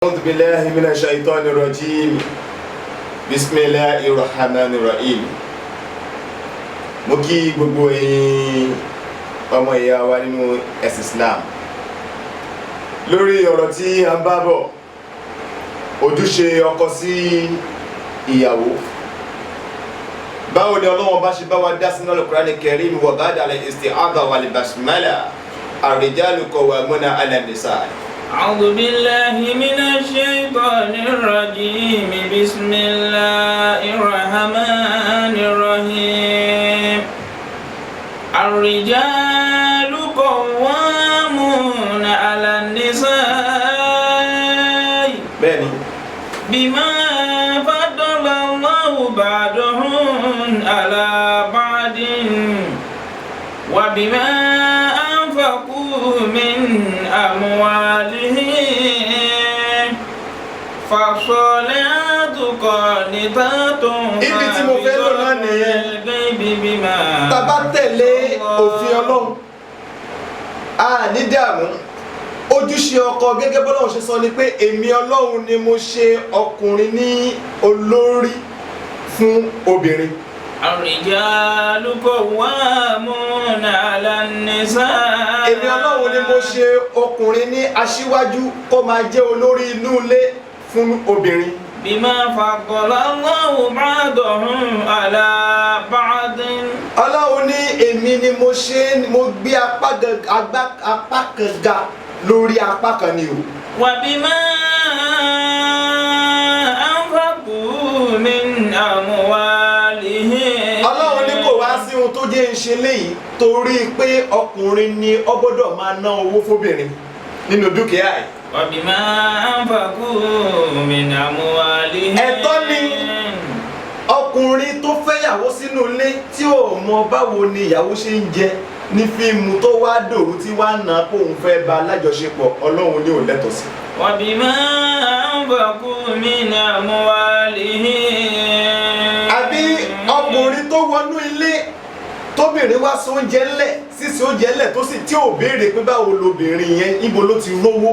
أعوذ بالله من الشيطان الرجيم بسم الله الرحمن الرحيم. Mo kí gbogbo ẹ̀yin ọmọ ìyá wa nínú ẹ̀sìn Islam lórí ọ̀rọ̀ tí a ń bá bọ̀, ojúṣe ọkọ sí ìyàwó. Báwo ni Ọlọ́run bá ṣe bá wa dá sínú Al-Qur'an Al-Karim wa ba'da al-isti'adha wal basmala ar-rijalu qawwamuna 'ala an-nisaa. أعوذ بالله من الشيطان الرجيم بسم الله الرحمن الرحيم الرجال قوامون على النساء بما فضل الله بعضهم على بعض وبما أنفقوا من أموالهم فالصالحات قانتات حافظات للغيب بما tá bá tẹ̀lé òfin Ọlọ́run a ní dààmú. Ojúṣe ọkọ gẹ́gẹ́ bọ́lọ́run ṣe sọ ni pé èmi Ọlọ́run ni mo ṣe ọkùnrin ní olórí fún obìnrin. الرجال قوامون على النساء. Èmi Ọlọ́run ni mo ṣe ọkùnrin ní aṣíwájú kó máa jẹ́ olórí inú ilé fún obìnrin. بما فضل الله بعضهم على بعض. Ọlọ́run ní èmi ni mo gbé apá kan ga lórí apá kan ni o. وبما أنفقوا من أموالهم. Ọlọ́run ní kò wá sí ohun tó jẹ́ ń ṣe léyìí torí pé ọkùnrin ni ó gbọ́dọ̀ máa ná owó fóbìnrin nínú dúkìá ẹ̀. وبما أنفقوا من أموالهم. Ẹ̀tọ́ ni ọkùnrin tó fẹ́yàwó sínú ilé tí ò mọ báwo ni ìyàwó ṣe ń jẹ ní fíìmù tó wá dòru tí wá ná kóun fẹ́ bá alájọṣepọ̀, Ọlọ́run ní ò lẹ́tọ̀ọ́ sí. وبما أنفقوا من أموالهم. Àbí ọkùnrin tó wọnú ilé tóbìnrin wá sí oúnjẹ ńlẹ̀ sísè oúnjẹ ńlẹ̀ tó sì tí ò béèrè pé báwo lobìnrin yẹn ibo ló ti rówó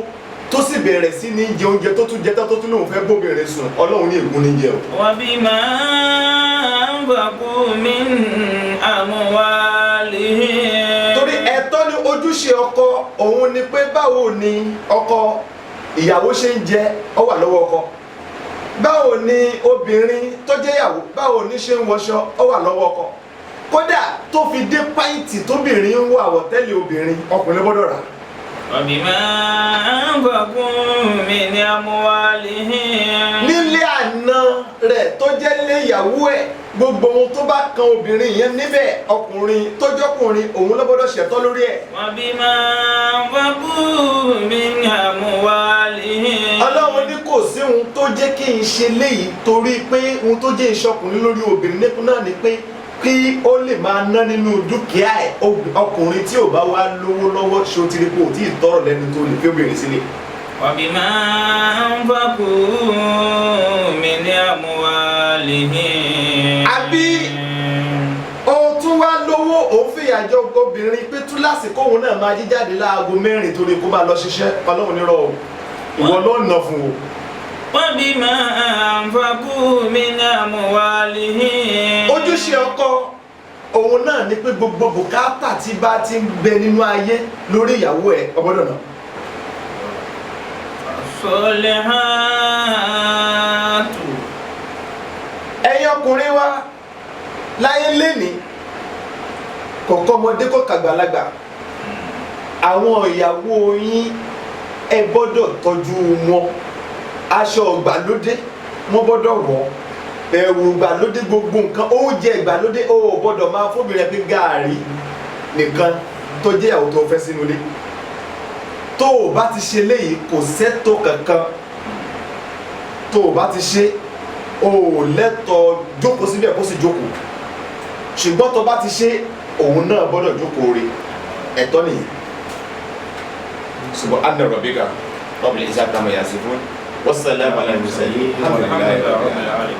tó sì bẹ̀rẹ̀ sí ní jẹ oúnjẹ tó tún jẹ tó tún lóun fẹ́ bóbìnrin sùn, Ọlọ́run ní ègún ní jẹ o. وبما أنفقوا من أموالهم. Torí ẹ̀tọ́ ni ojúṣe ọkọ òun ni pé báwo ni ọkọ ìyàwó ṣe ń jẹ ó wà lọ́wọ́ ọkọ, báwo ni obìnrin tó jẹ́ ìyàwó báwo ni ṣe ń wọṣọ ó wà lọ́wọ́ ọkọ, kódà tó fi dé pàìntì tóbìnrin ń wọ àwọ̀tẹ́lẹ̀ obìnrin ọkùnrin gbọ́dọ̀ rà. وبما أنفقوا من أموالهم. Nílé àna rẹ̀ tó jẹ́ ilé ìyàwó ẹ̀, gbogbo ohun tó bá kan obìnrin yẹn níbẹ̀ ọkùnrin tó jọ́kùnrin òun ló gbọ́dọ̀ ṣẹ̀tọ́ lórí ẹ̀. وبما أنفقوا من أموالهم. Ọlọ́run ní kò sí ohun tó jẹ́ kí n ṣe léyìí torí pé ohun tó jẹ́ ìṣọkùnrin lórí obìnrin nípò náà ni pé kí ó lè máa ná nínú dúkìá ẹ̀. Ọkùnrin tí ò bá wá lówó lọ́wọ́ ṣe ó ti rí pé ò tí ì tọrọ lẹ́nu tó lè fi obìnrin sílẹ̀. وبما أنفقوا من أموالهم. Àbí ó tún wá lówó òun fìyà jẹ obìnrin pé túláàsì kóun náà máa jíjáde láago 4 torí kó máa lọ ṣiṣẹ́, Ọlọ́run nírọ̀ o, ìwọ ló ń ná fún o. وبما أنفقوا من أموالهم. Ojúṣe ọkọ òun náà ni pé gbogbo bùkátà tí bá ti ń bẹ nínú ayé lórí ìyàwó ẹ̀ ó gbọ́dọ̀ ná. الصالحات. Ẹ̀yin ọkùnrin wa láyé lénìí kò kọ́ ọmọdé kò kàgbàlagbà, àwọn ìyàwó yín ẹ gbọ́dọ̀ tọ́jú wọn. Aṣọ ìgbàlódé wọ́n gbọ́dọ̀ wọ̀, ẹ̀wù ìgbàlódé, gbogbo nǹkan oúnjẹ ìgbàlódé. O ò gbọ́dọ̀ máa fóbìnrin pé gààrí nìkan tó jẹ́ ìyàwó tó fẹ́ sínú ilé. Tó o bá ti ṣe léyìí kò sẹ́tọ̀ kankan, tó o bá ti ṣe o ò lẹ́tọ̀ọ́ jókòó síbẹ̀ kó sì jókòó, ṣùgbọ́n tó bá ti ṣe òun náà gbọ́dọ̀ jókòó rẹ̀, ẹ̀tọ́ nìyí. Subhana rabbika rabbil izzati amma yasifun wassalamu ala al-mursalin alhamdulillahi rabbil alamin.